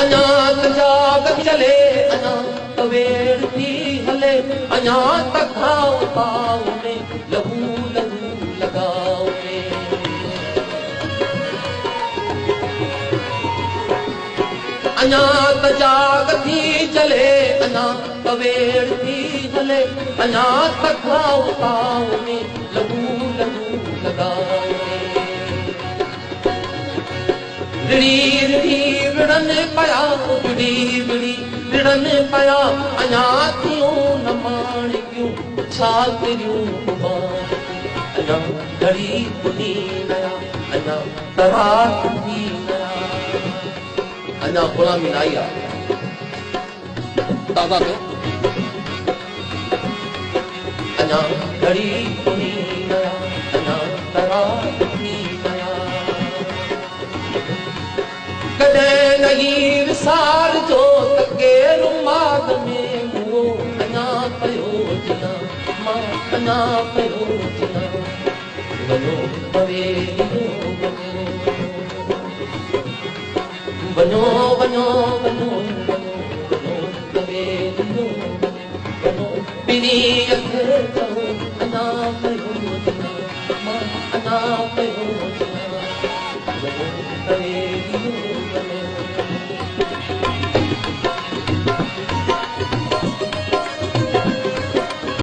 अञा त जाग चले अञा त वेड़ थी हले अञा त खाओ पाओ में लहू लहू लगाओ में अञा त जाग थी चले अञा त वेड़ थी हले अञा त खाओ पाओ में लहू लहू लगाओ में रिड़ी रिड़ी रिड़न पया रिड़ी रिड़ी रिड़न पया अञा थियूं न माणिकियूं छा करियूं अञा घड़ी बुनी नया अञा तराक थी नया अञा गुलामी न आई आहे दादा तो अञा घड़ी बुनी नया अञा तराक थी नया कॾहिं नहीं विसार जो तके रुमाद में मुओ अञा पियो जिया मां अञा पियो जिया वञो पवेलियो वञो वञो वञो वञो वञो पवेलियो वञो बिनी अखे चओ अञा पियो जिया मां अञा पियो जिया वञो पवेलियो